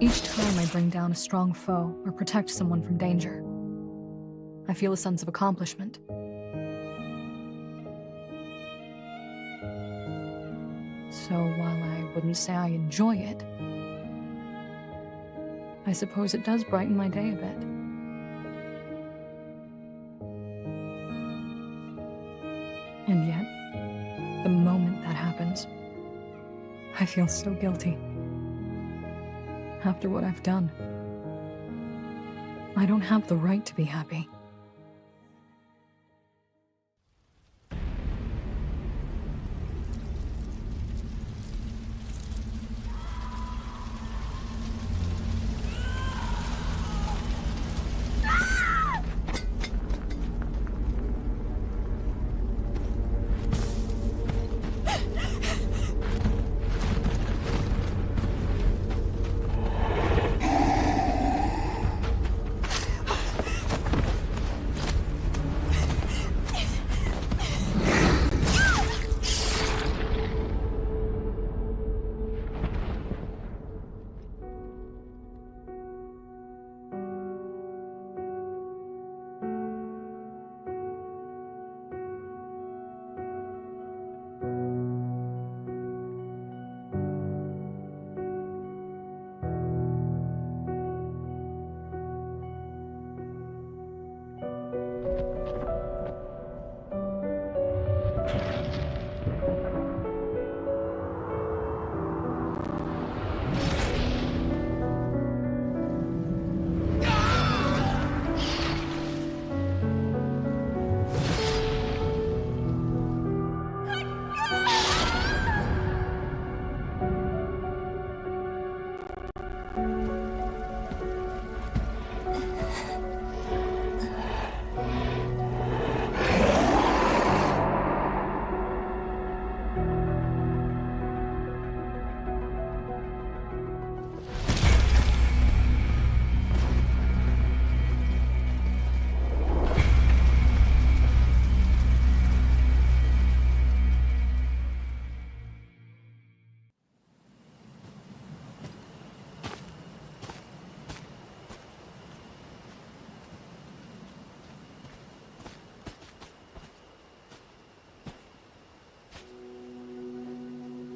Each time I bring down a strong foe or protect someone from danger, I feel a sense of accomplishment. So while I wouldn't say I enjoy it, I suppose it does brighten my day a bit. And yet, the moment that happens, I feel so guilty. After what I've done, I don't have the right to be happy.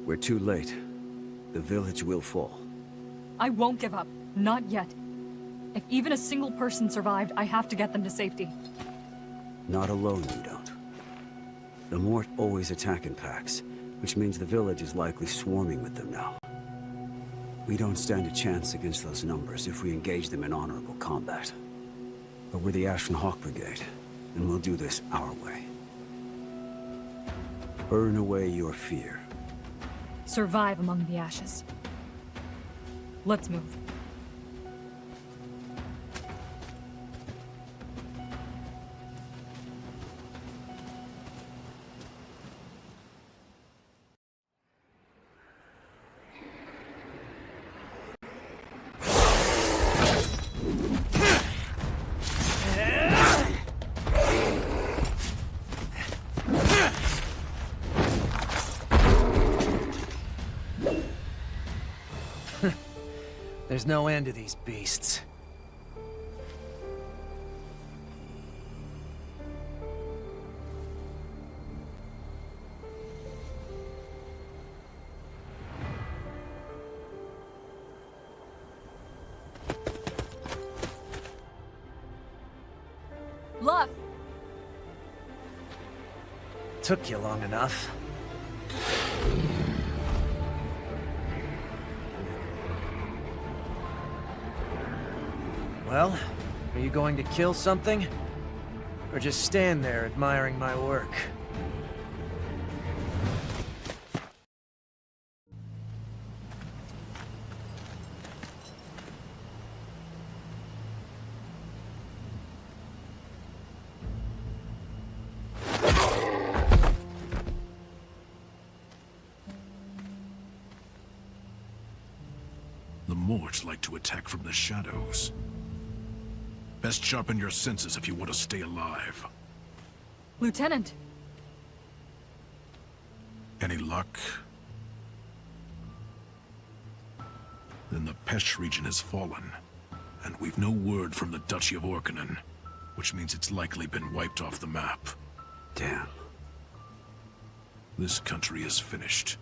We're too late. The village will fall. I won't give up. Not yet. If even a single person survived, I have to get them to safety. Not alone, you don't. The Mort always attack in packs, which means the village is likely swarming with them now. We don't stand a chance against those numbers if we engage them in honorable combat. But we're the Ashen Hawk Brigade, and we'll do this our way. Burn away your fear. Survive among the ashes. Let's move. There's no end to these beasts. Bluff! Took you long enough. Well, are you going to kill something? Or just stand there admiring my work? The Morts like to attack from the shadows. Best sharpen your senses if you want to stay alive. Lieutenant! Any luck? Then the Pesh region has fallen, and we've no word from the Duchy of Orkinen, which means it's likely been wiped off the map. Damn. This country is finished.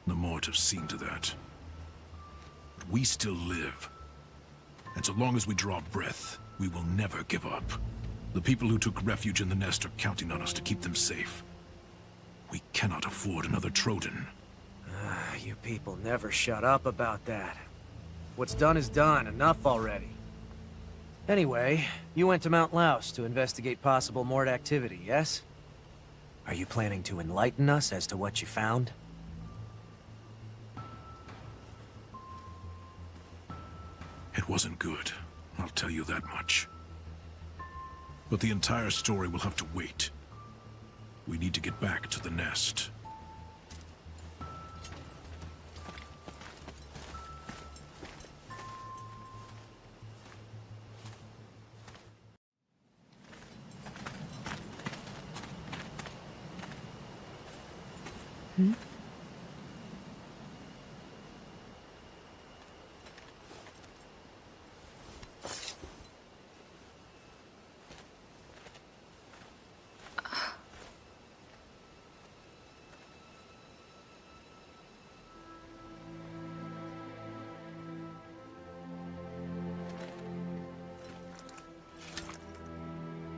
The Mort have seen to that. But we still live. And so long as we draw breath, we will never give up. The people who took refuge in the nest are counting on us to keep them safe. We cannot afford another Troden. You people never shut up about that. What's done is done. Enough already. Anyway, you went to Mount Laos to investigate possible Mort activity, yes? Are you planning to enlighten us as to what you found? It wasn't good, I'll tell you that much. But the entire story will have to wait. We need to get back to the nest.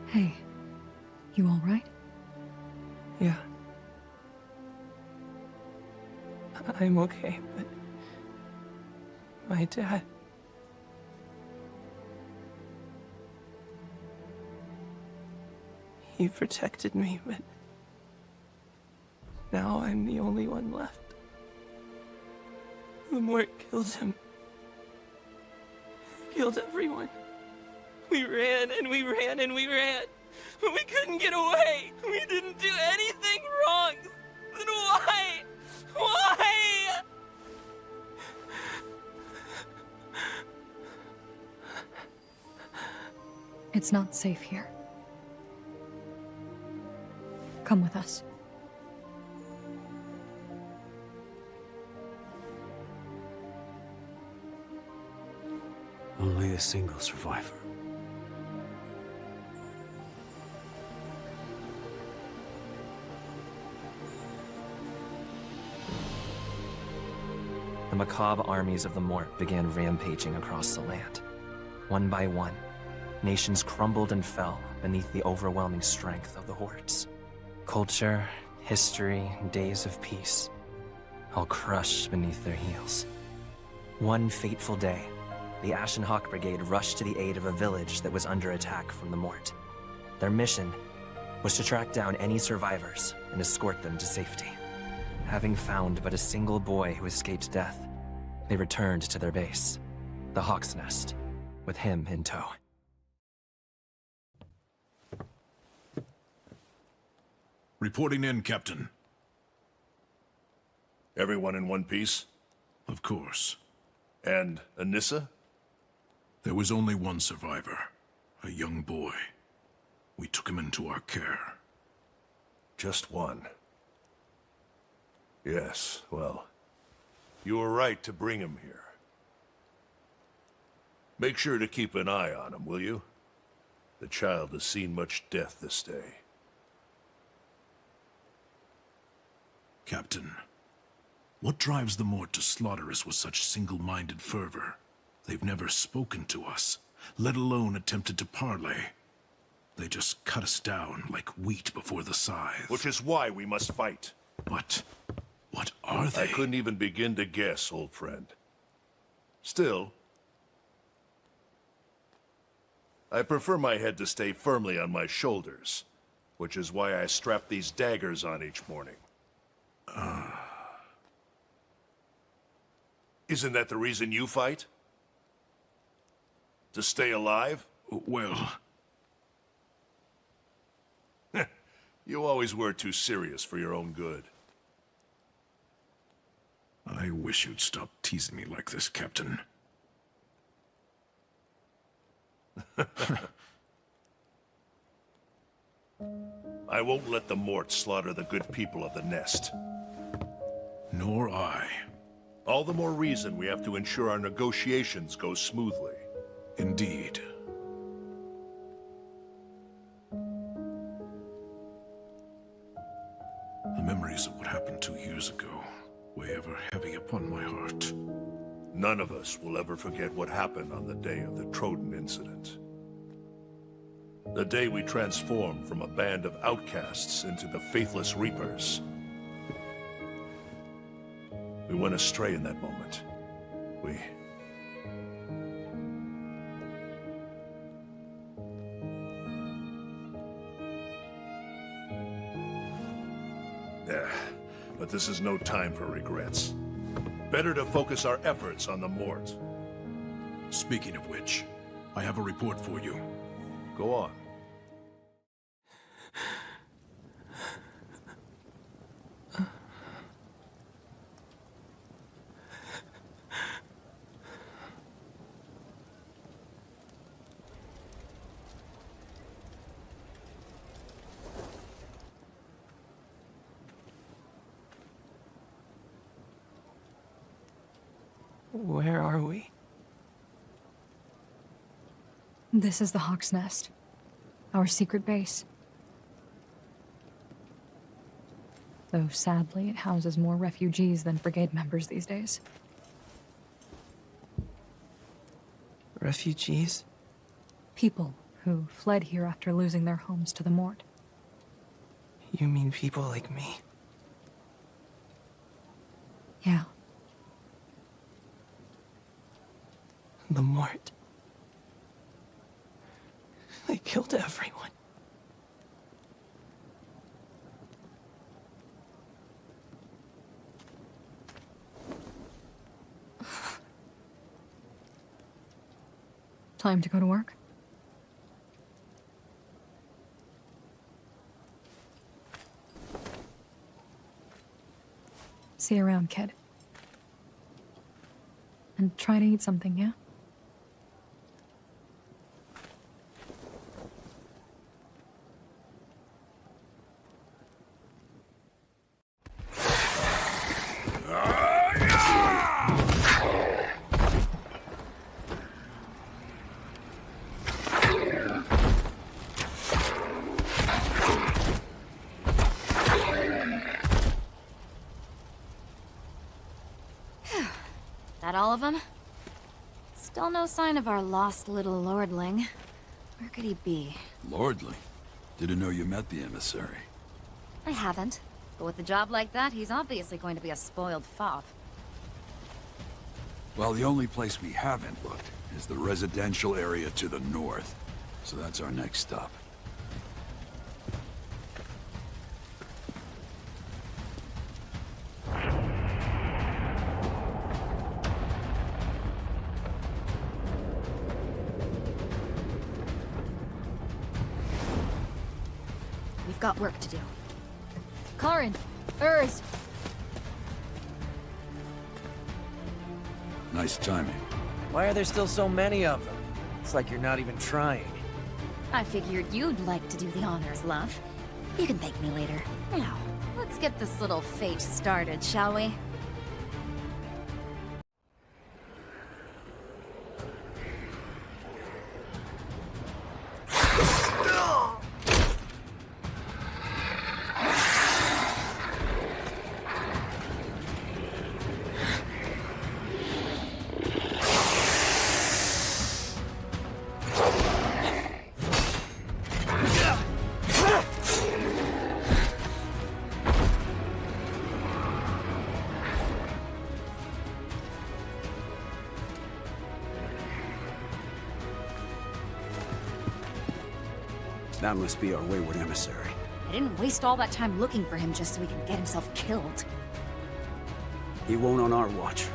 Hey, you all right? Yeah. I'm okay, but... my dad... he protected me, but... now I'm the only one left. The Mort killed him. Killed everyone. We ran and we ran and we ran. But we couldn't get away. We didn't do anything wrong. Then why? Why? It's not safe here. Come with us. Only a single survivor. The macabre armies of the Mort began rampaging across the land. One by one, nations crumbled and fell beneath the overwhelming strength of the hordes. Culture, history, days of peace, all crushed beneath their heels. One fateful day, the Ashen Hawk Brigade rushed to the aid of a village that was under attack from the Mort. Their mission was to track down any survivors and escort them to safety. Having found but a single boy who escaped death, they returned to their base, the Hawk's Nest, with him in tow. Reporting in, Captain. Everyone in one piece? Of course. And Anissa? There was only one survivor, a young boy. We took him into our care. Just one. Yes, well, you were right to bring him here. Make sure to keep an eye on him, will you? The child has seen much death this day. Captain, what drives the Mort to slaughter us with such single-minded fervor? They've never spoken to us, let alone attempted to parley. They just cut us down like wheat before the scythe. Which is why we must fight. But what are they? I couldn't even begin to guess, old friend. Still, I prefer my head to stay firmly on my shoulders, which is why I strap these daggers on each morning. Isn't that the reason you fight? To stay alive? Well... You always were too serious for your own good. I wish you'd stop teasing me like this, Captain. I won't let the Morts slaughter the good people of the Nest. Nor I. All the more reason we have to ensure our negotiations go smoothly. Indeed. The memories of what happened 2 years ago weigh ever heavy upon my heart. None of us will ever forget what happened on the day of the Troden incident. The day we transformed from a band of outcasts into the Faithless Reapers. We went astray in that moment. Yeah, but this is no time for regrets. Better to focus our efforts on the Mort. Speaking of which, I have a report for you. Go on. Where are we? This is the Hawk's Nest. Our secret base. Though sadly, it houses more refugees than brigade members these days. Refugees? People who fled here after losing their homes to the Mort. You mean people like me? Yeah. The Mort. They killed everyone. Time to go to work? See you around, kid. And try to eat something, yeah? That all of them? Still no sign of our lost little lordling. Where could he be? Lordling? Didn't know you met the emissary. I haven't. But with a job like that, he's obviously going to be a spoiled fop. Well, the only place we haven't looked is the residential area to the north. So that's our next stop. We've got work to do. Karin! Urs! Nice timing. Why are there still so many of them? It's like you're not even trying. I figured you'd like to do the honors, love. You can thank me later. Now, let's get this little fete started, shall we? That must be our wayward emissary. I didn't waste all that time looking for him just so he could get himself killed. He won't on our watch.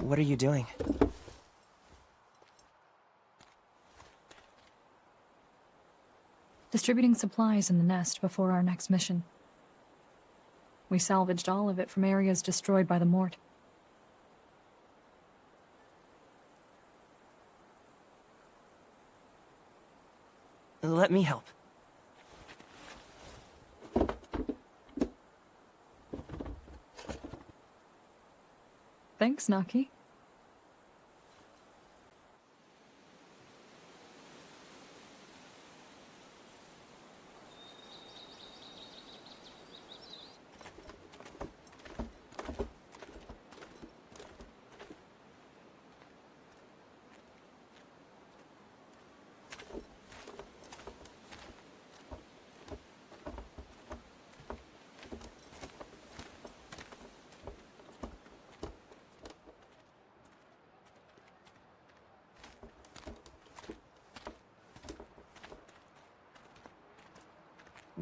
What are you doing? Distributing supplies in the nest before our next mission. We salvaged all of it from areas destroyed by the Mort. Let me help. Thanks, Naki.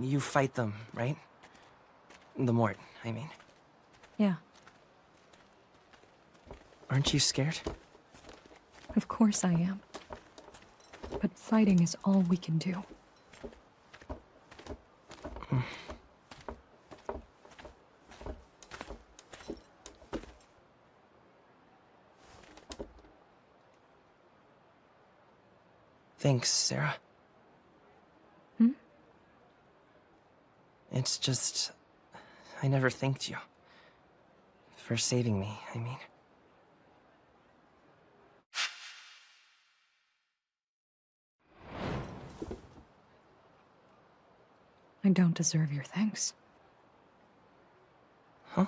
You fight them, right? The Mort, I mean. Yeah, Aren't you scared? of course I am. But fighting is all we can do. Thanks, Sarah. Hmm? It's just... I never thanked you. For saving me, I mean. I don't deserve your thanks. Huh?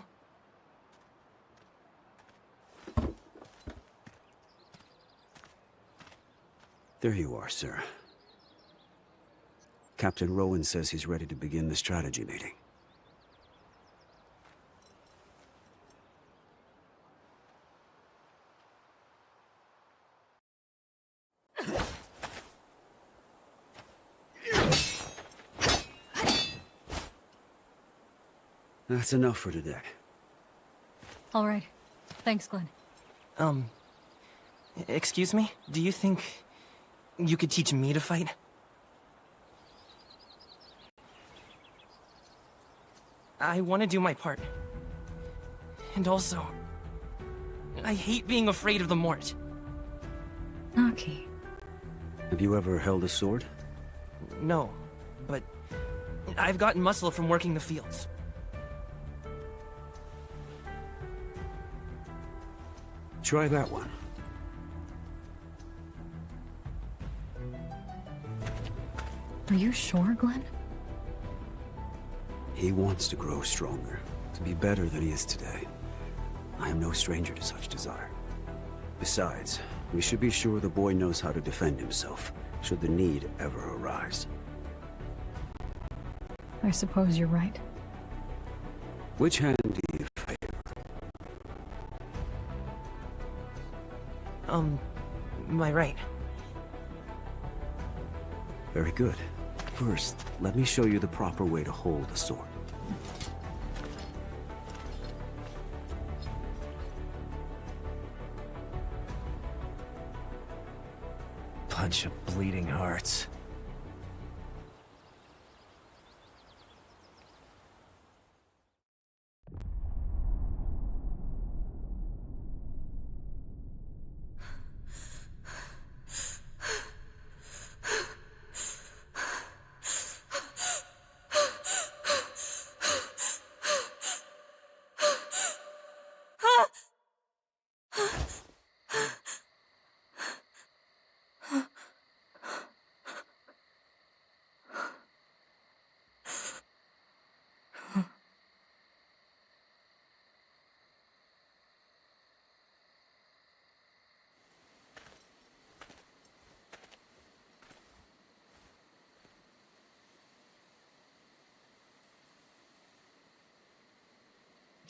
There you are, sir. Captain Rowan says he's ready to begin the strategy meeting. That's enough for today. All right. Thanks, Glenn. Excuse me? Do you think you could teach me to fight? I want to do my part. And also, I hate being afraid of the Mort. Naki. Have you ever held a sword? No, but I've gotten muscle from working the fields. Try that one. Are you sure, Glenn? He wants to grow stronger, to be better than he is today. I am no stranger to such desire. Besides, we should be sure the boy knows how to defend himself, should the need ever arise. I suppose you're right. Which hand do you favor? My right. Very good. First, let me show you the proper way to hold a sword. Bunch of bleeding hearts.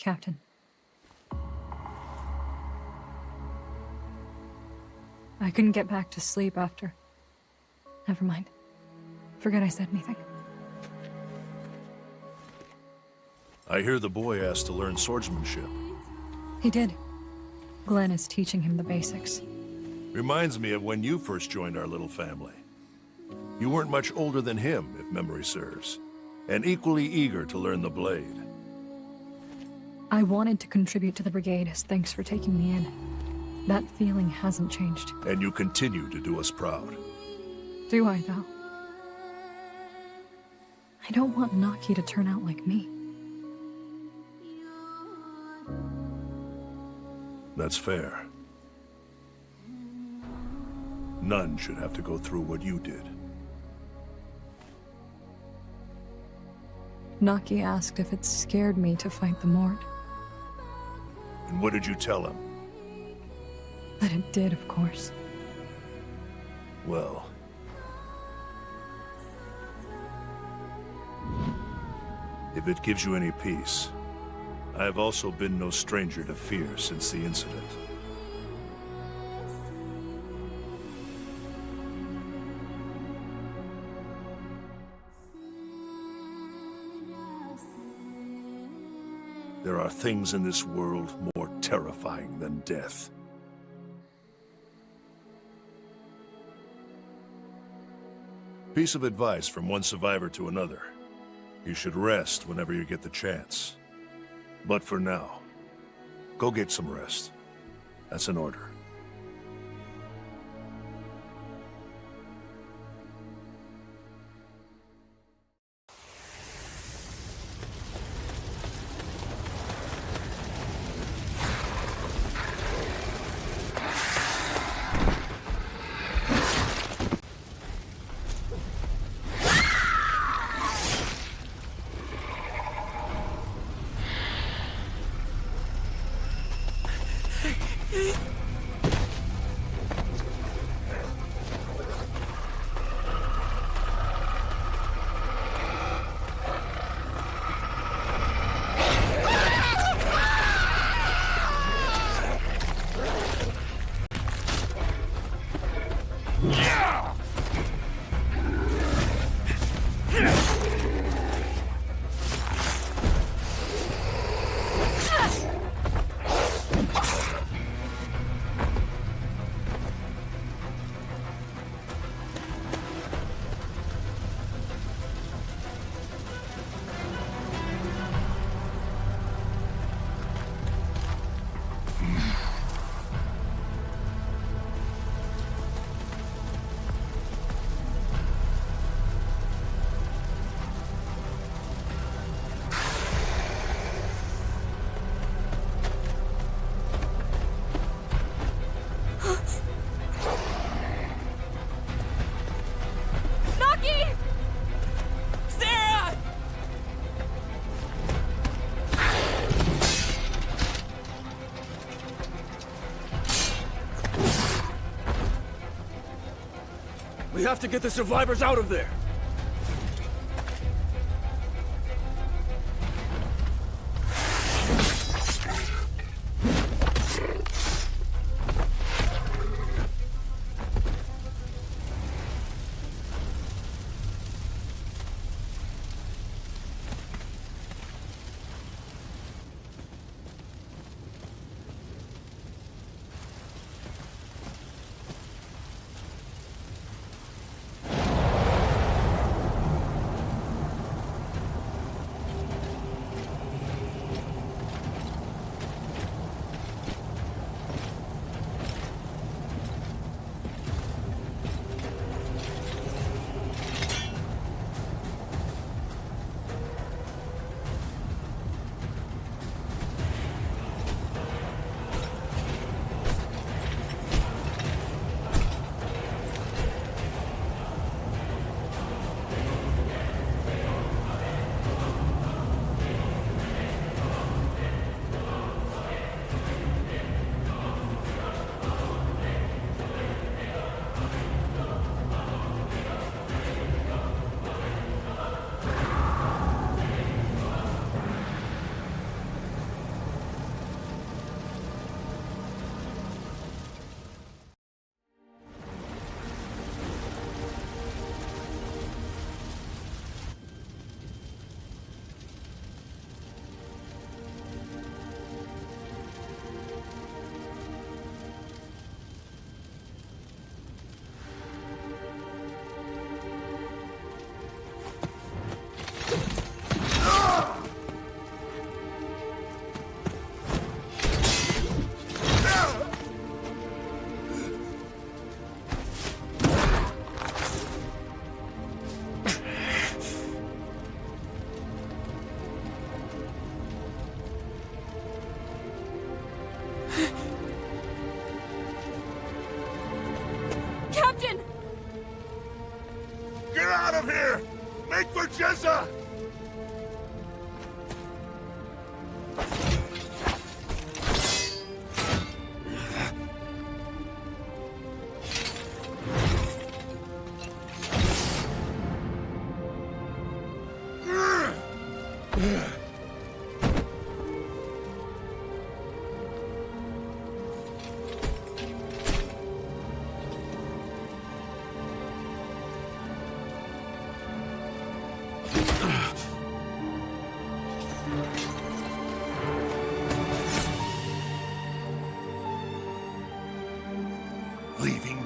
Captain. I couldn't get back to sleep after. Never mind. Forget I said anything. I hear the boy asked to learn swordsmanship. He did. Glenn is teaching him the basics. Reminds me of when you first joined our little family. You weren't much older than him, if memory serves, and equally eager to learn the blade. I wanted to contribute to the Brigade as thanks for taking me in. That feeling hasn't changed. And you continue to do us proud. Do I, though? I don't want Naki to turn out like me. That's fair. None should have to go through what you did. Naki asked if it scared me to fight the Mort. And what did you tell him? That it did, of course. Well... if it gives you any peace, I have also been no stranger to fear since the incident. There are things in this world more terrifying than death. Piece of advice from one survivor to another. You should rest whenever you get the chance. But for now, go get some rest. That's an order. We have to get the survivors out of there!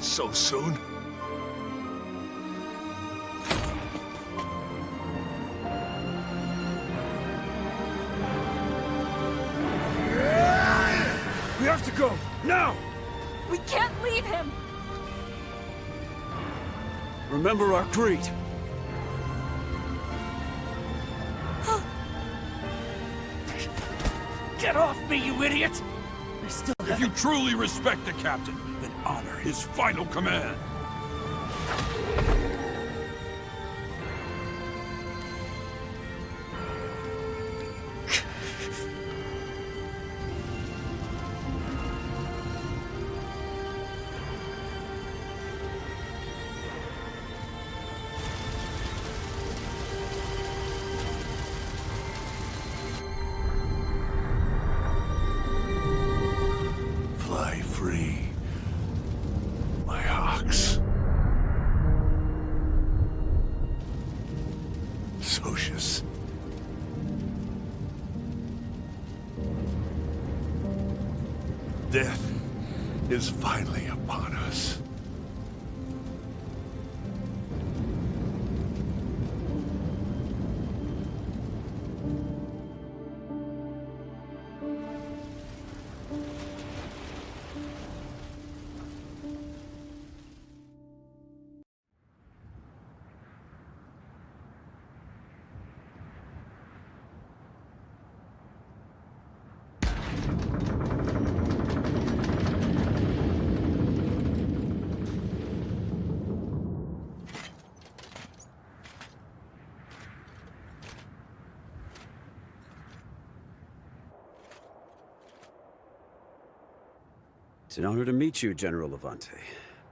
So soon? We have to go, now! We can't leave him! Remember our creed. Get off me, you idiot! If you truly respect the captain, then honor his final command. Fly free, my hawks. Socius. Death is finally upon us. It's an honor to meet you, General Levante.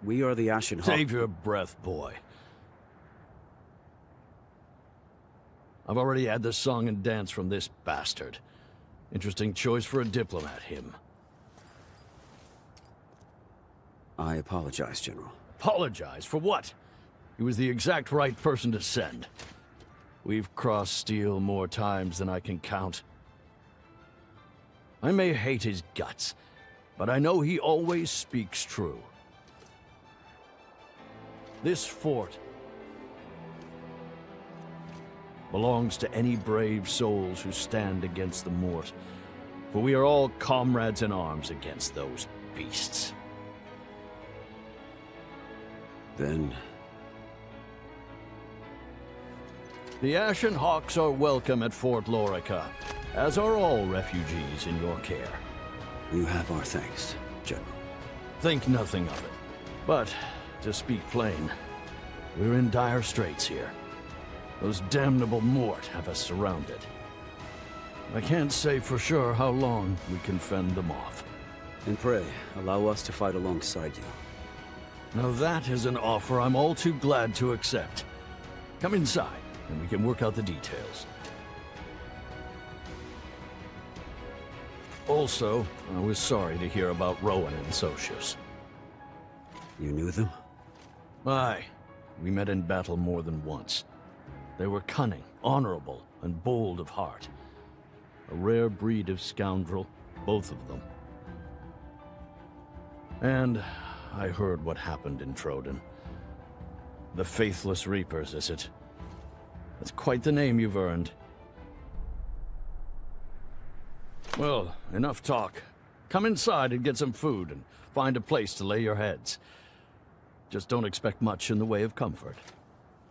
We are the Ashen Hawk. Save your breath, boy. I've already had the song and dance from this bastard. Interesting choice for a diplomat, him. I apologize, General. Apologize? For what? He was the exact right person to send. We've crossed steel more times than I can count. I may hate his guts, but I know he always speaks true. This fort belongs to any brave souls who stand against the Mort, for we are all comrades in arms against those beasts. Then... The Ashen Hawks are welcome at Fort Lorica, as are all refugees in your care. you have our thanks, General. Think nothing of it. But, to speak plain, we're in dire straits here. Those damnable Mort have us surrounded. I can't say for sure how long we can fend them off. And pray, allow us to fight alongside you. Now that is an offer I'm all too glad to accept. Come inside, and we can work out the details. Also, I was sorry to hear about Rowan and Socius. You knew them? Aye. We met in battle more than once. They were cunning, honorable, and bold of heart. A rare breed of scoundrel, both of them. And I heard what happened in Troden. The Faithless Reapers, is it? That's quite the name you've earned. Well, enough talk. Come inside and get some food and find a place to lay your heads. Just don't expect much in the way of comfort.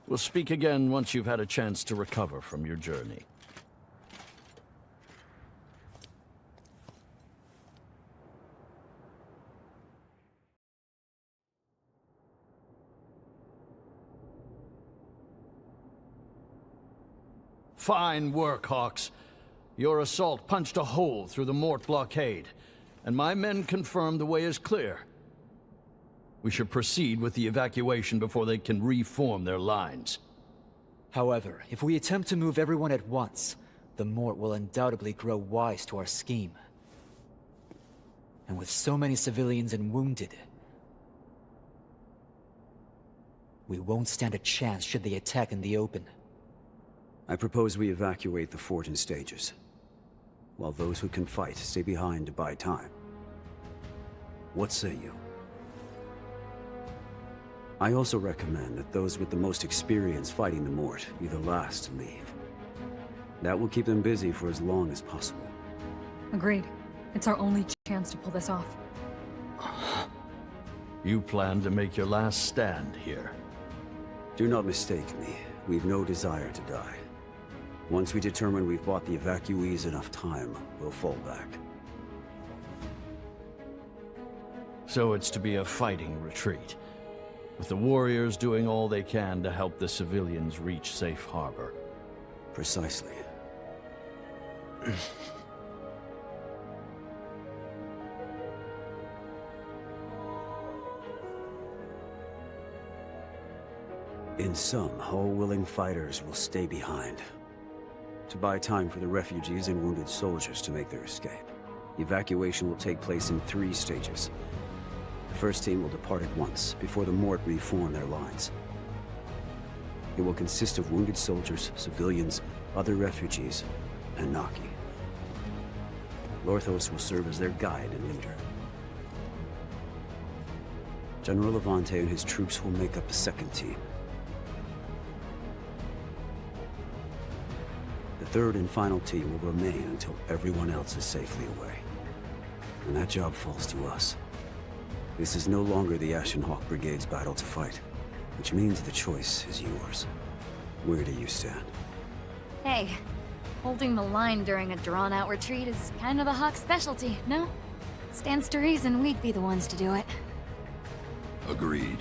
We'll speak again once you've had a chance to recover from your journey. Fine work, Hawks. Your assault punched a hole through the Mort blockade, and my men confirm the way is clear. We should proceed with the evacuation before they can reform their lines. However, if we attempt to move everyone at once, the Mort will undoubtedly grow wise to our scheme. And with so many civilians and wounded, we won't stand a chance should they attack in the open. I propose we evacuate the fort in stages, while those who can fight stay behind to buy time. What say you? I also recommend that those with the most experience fighting the Mort be the last to leave. That will keep them busy for as long as possible. Agreed. It's our only chance to pull this off. You plan to make your last stand here. Do not mistake me. We've no desire to die. Once we determine we've bought the evacuees enough time, we'll fall back. So it's to be a fighting retreat, with the warriors doing all they can to help the civilians reach safe harbor. Precisely. In sum, all willing fighters will stay behind, to buy time for the refugees and wounded soldiers to make their escape. The evacuation will take place in 3 stages. The first team will depart at once, before the Mort reform their lines. It will consist of wounded soldiers, civilians, other refugees, and Naki. Lorthos will serve as their guide and leader. General Levante and his troops will make up the second team. The third and final team will remain until everyone else is safely away. And that job falls to us. This is no longer the Ashen Hawk Brigade's battle to fight, which means the choice is yours. Where do you stand? Hey, holding the line during a drawn-out retreat is kind of the Hawk's specialty, no? Stands to reason we'd be the ones to do it. Agreed.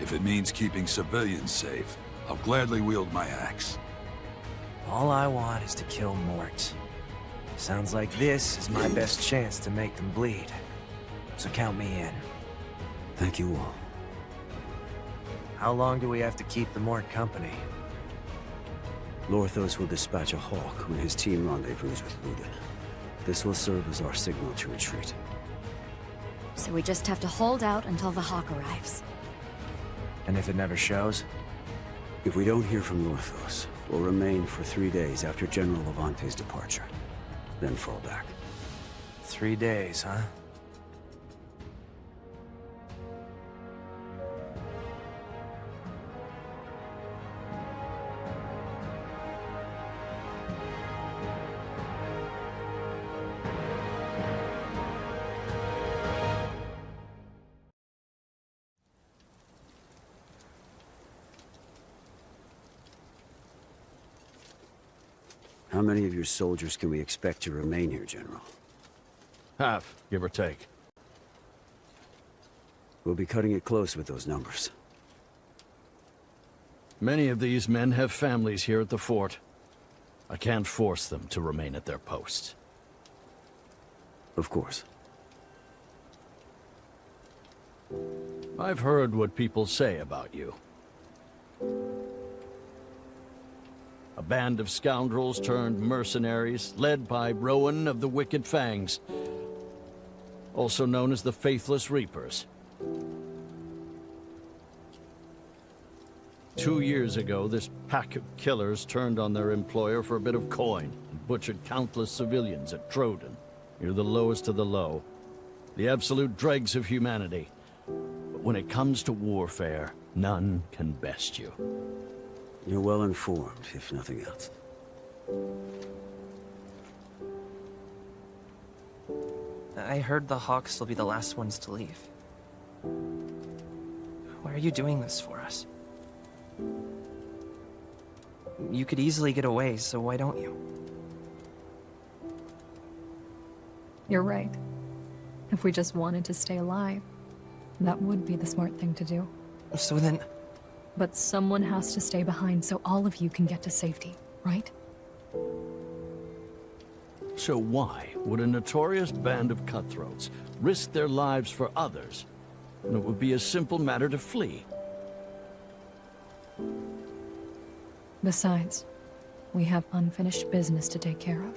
If it means keeping civilians safe, I'll gladly wield my axe. All I want is to kill Morts. Sounds like this is my best chance to make them bleed. So count me in. Thank you all. How long do we have to keep the Mort company? Lorthos will dispatch a Hawk when his team rendezvous with Ludin. This will serve as our signal to retreat. So we just have to hold out until the Hawk arrives. And if it never shows? If we don't hear from Lorthos, we'll remain for 3 days after General Levante's departure. Then fall back. 3 days, huh? How many of your soldiers can we expect to remain here, General? Half, give or take. We'll be cutting it close with those numbers. Many of these men have families here at the fort. I can't force them to remain at their posts. Of course. I've heard what people say about you. A band of scoundrels turned mercenaries, led by Rowan of the Wicked Fangs, also known as the Faithless Reapers. 2 years ago, this pack of killers turned on their employer for a bit of coin and butchered countless civilians at Troden. You're the lowest of the low, the absolute dregs of humanity. But when it comes to warfare, none can best you. You're well informed, if nothing else. I heard the Hawks will be the last ones to leave. Why are you doing this for us? You could easily get away, so why don't you? You're right. If we just wanted to stay alive, that would be the smart thing to do. So then... But someone has to stay behind so all of you can get to safety, right? So why would a notorious band of cutthroats risk their lives for others when it would be a simple matter to flee? Besides, we have unfinished business to take care of.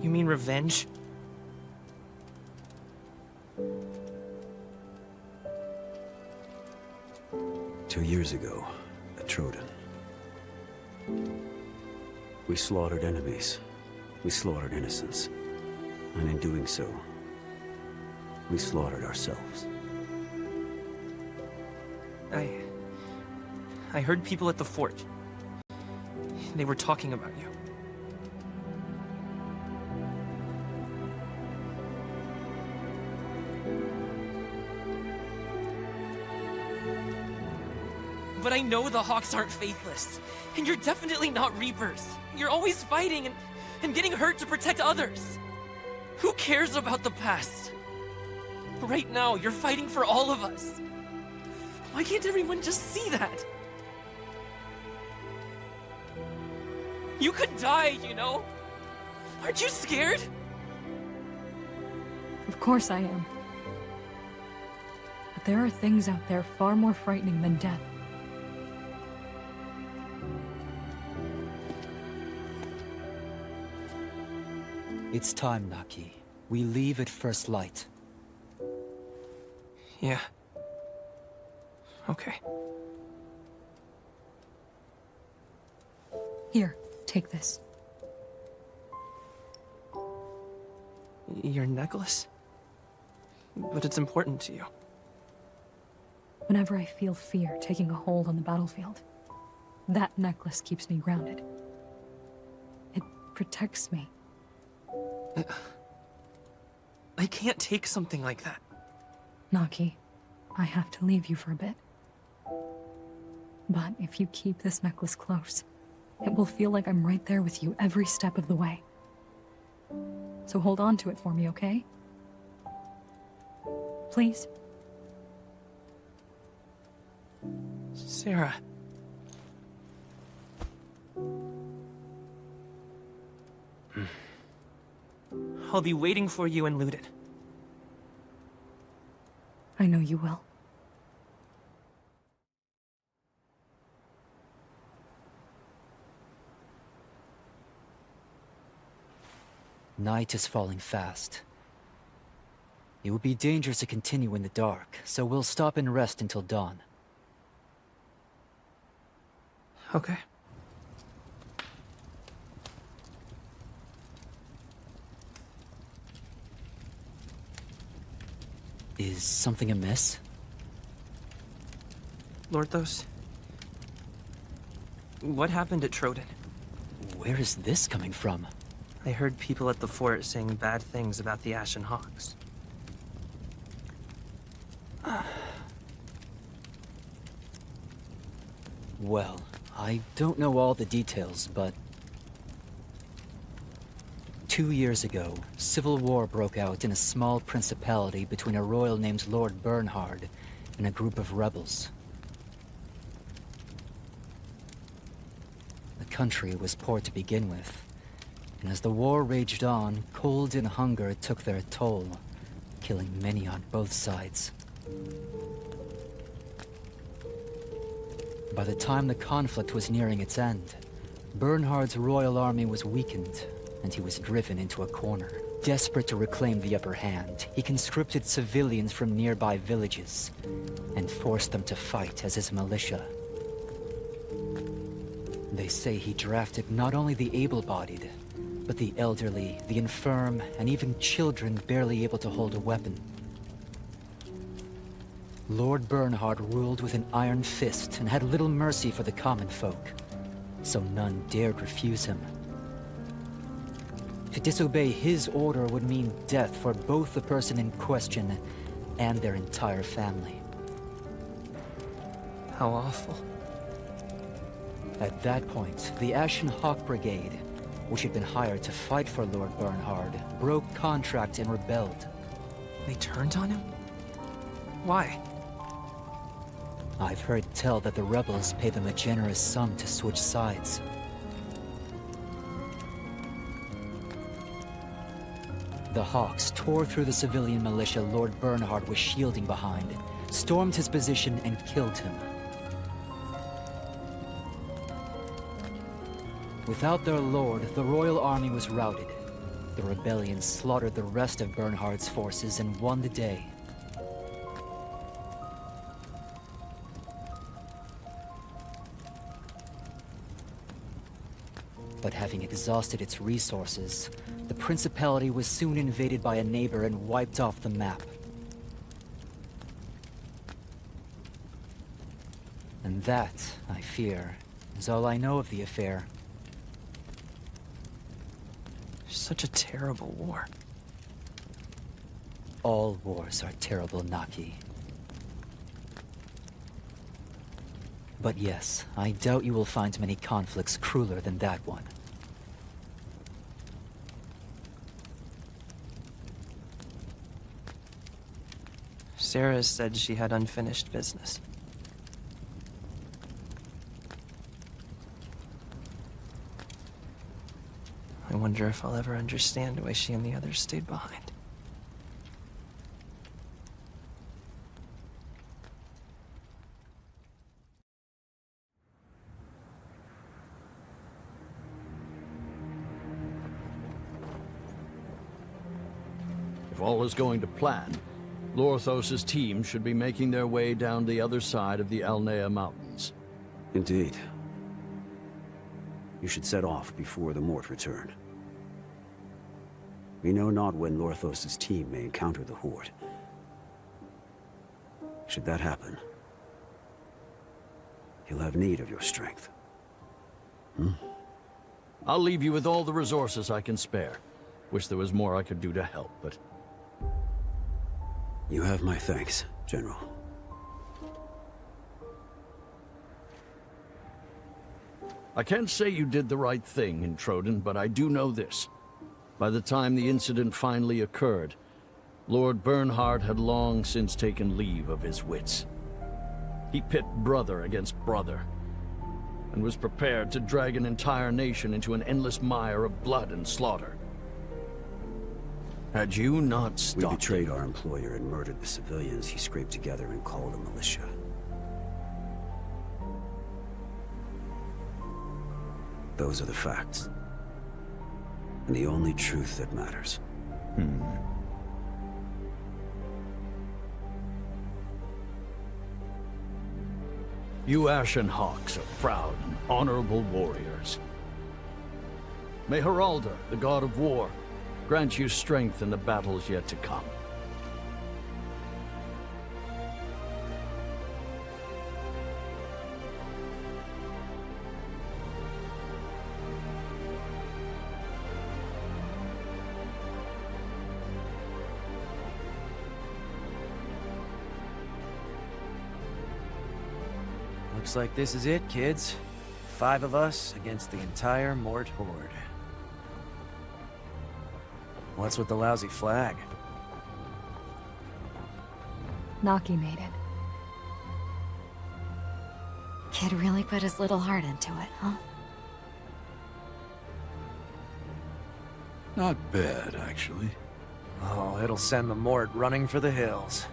You mean revenge? Two years ago, at Troden. We slaughtered enemies. We slaughtered innocents. And in doing so, we slaughtered ourselves. I heard people at the fort. They were talking about you. But I know the Hawks aren't faithless. And you're definitely not Reapers. You're always fighting and getting hurt to protect others. Who cares about the past? Right now, you're fighting for all of us. Why can't everyone just see that? You could die, you know? Aren't you scared? Of course I am. But there are things out there far more frightening than death. It's time, Naki. We leave at first light. Yeah. Okay. Here, take this. Your necklace? But it's important to you. Whenever I feel fear taking a hold on the battlefield, that necklace keeps me grounded. It protects me. I can't take something like that. Naki, I have to leave you for a bit. But if you keep this necklace close, it will feel like I'm right there with you every step of the way. So hold on to it for me, okay? Please? Sarah. I'll be waiting for you in Looted. I know you will. Night is falling fast. It would be dangerous to continue in the dark, so we'll stop and rest until dawn. Okay. Is something amiss? Lorthos? What happened at Troden? Where is this coming from? I heard people at the fort saying bad things about the Ashen Hawks. Well, I don't know all the details, but 2 years ago, civil war broke out in a small principality between a royal named Lord Bernhard and a group of rebels. The country was poor to begin with, and as the war raged on, cold and hunger took their toll, killing many on both sides. By the time the conflict was nearing its end, Bernhard's royal army was weakened, and he was driven into a corner. Desperate to reclaim the upper hand, he conscripted civilians from nearby villages and forced them to fight as his militia. They say he drafted not only the able-bodied, but the elderly, the infirm, and even children barely able to hold a weapon. Lord Bernhard ruled with an iron fist and had little mercy for the common folk, so none dared refuse him. To disobey his order would mean death for both the person in question and their entire family. How awful. At that point, the Ashen Hawk Brigade, which had been hired to fight for Lord Bernhard, broke contract and rebelled. They turned on him? Why? I've heard tell that the rebels pay them a generous sum to switch sides. The Hawks tore through the civilian militia Lord Bernhard was shielding behind, stormed his position, and killed him. Without their lord, the royal army was routed. The rebellion slaughtered the rest of Bernhard's forces and won the day. But having exhausted its resources, the Principality was soon invaded by a neighbor and wiped off the map. That, I fear, is all I know of the affair. Such a terrible war. All wars are terrible, Naki. But yes, I doubt you will find many conflicts crueler than that one. Sarah said she had unfinished business. I wonder if I'll ever understand why she and the others stayed behind. If all is going to plan, Lorthos' team should be making their way down the other side of the Alnea Mountains. Indeed. You should set off before the Mort return. We know not when Lorthos' team may encounter the Horde. Should that happen, he'll have need of your strength. I'll leave you with all the resources I can spare. Wish there was more I could do to help, but... You have my thanks, General. I can't say you did the right thing in Troden, but I do know this. By the time the incident finally occurred, Lord Bernhard had long since taken leave of his wits. He pit brother against brother, and was prepared to drag an entire nation into an endless mire of blood and slaughter. Had you not stopped We betrayed our employer and murdered the civilians he scraped together and called a militia. Those are the facts. And the only truth that matters. You Ashen Hawks are proud and honorable warriors. May Heraldor, the god of war, grant you strength in the battles yet to come. Looks like this is it, kids. 5 of us against the entire Mort Horde. What's with the lousy flag? Naki made it. Kid really put his little heart into it, huh? Not bad, actually. Oh, it'll send the Mort running for the hills.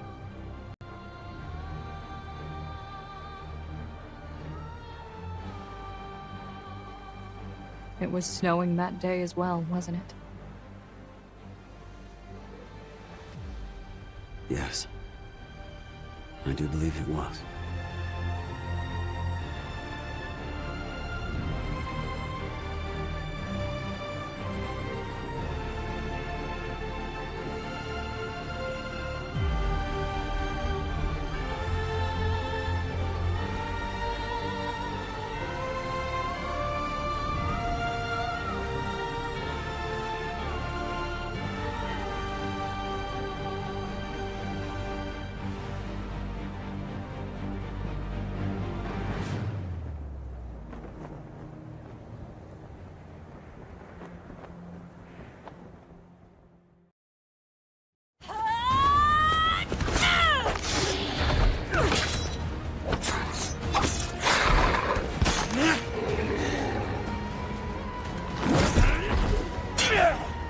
It was snowing that day as well, wasn't it? Yes. I do believe it was.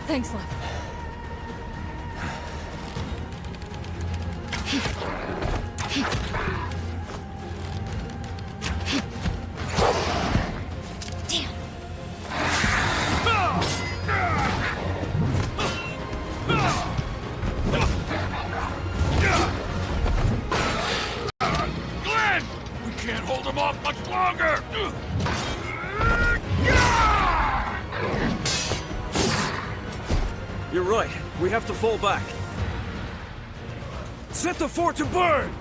Thanks, love. Damn. Glenn! We can't hold him off much longer! You're right. We have to fall back. Set the fort to burn!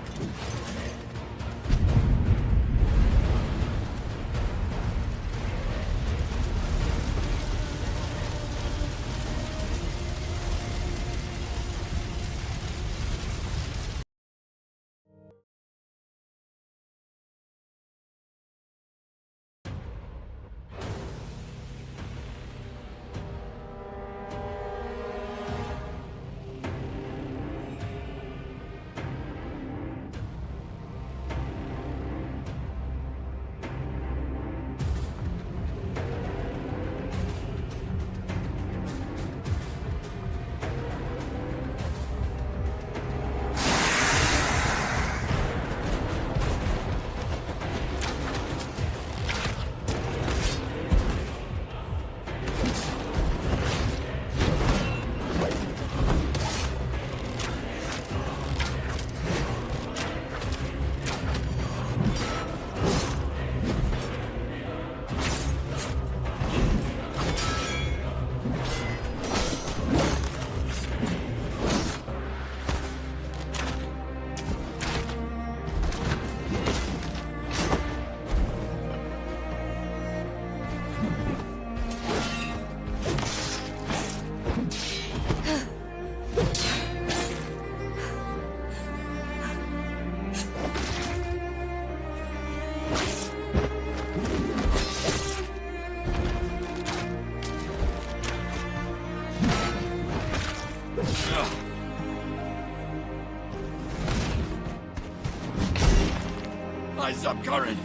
Eyes up, current!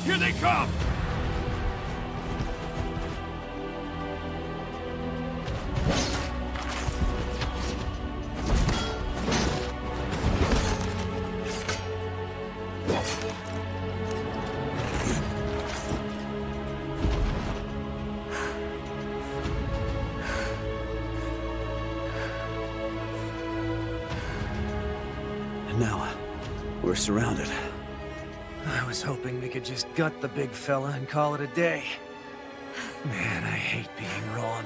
Here they come! And now, we're surrounded. I was hoping we could just gut the big fella and call it a day. Man, I hate being wrong.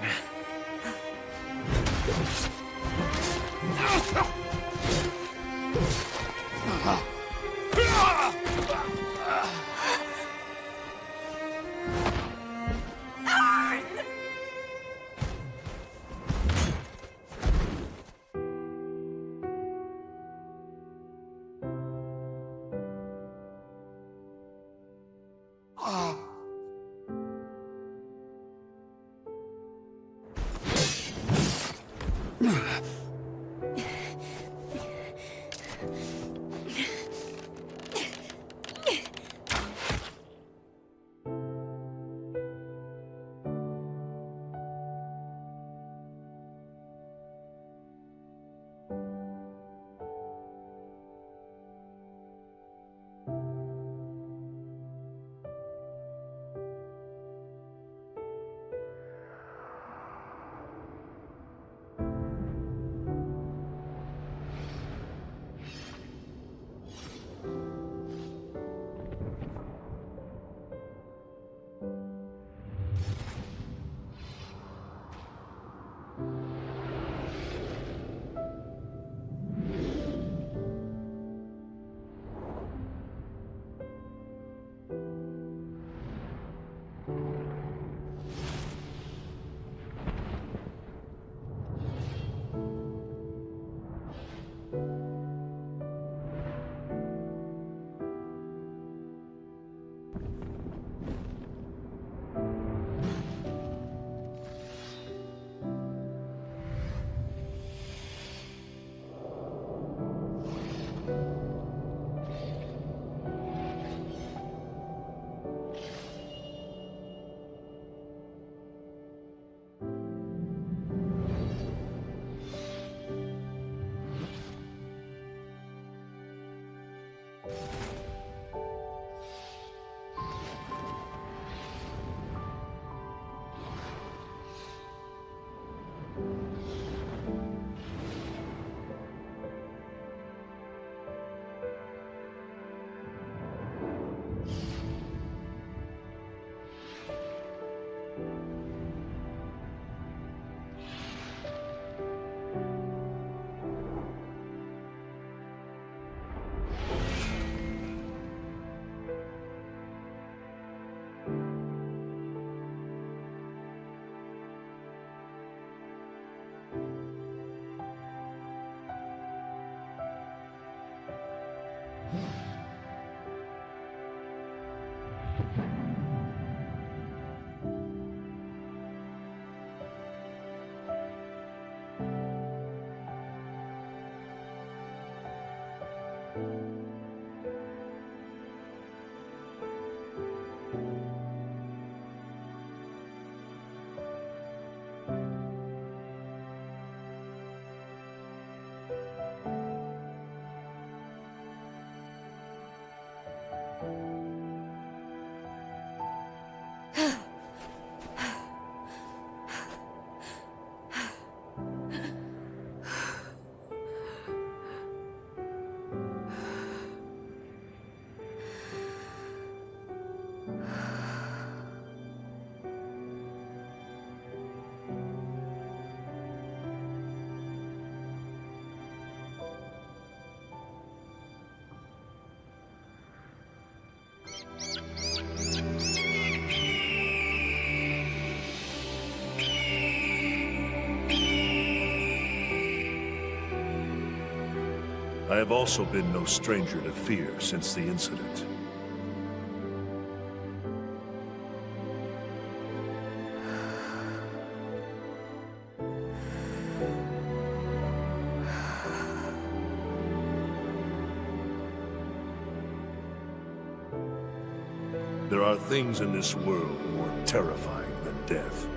I have also been no stranger to fear since the incident. There are things in this world more terrifying than death.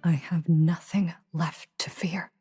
I have nothing left to fear.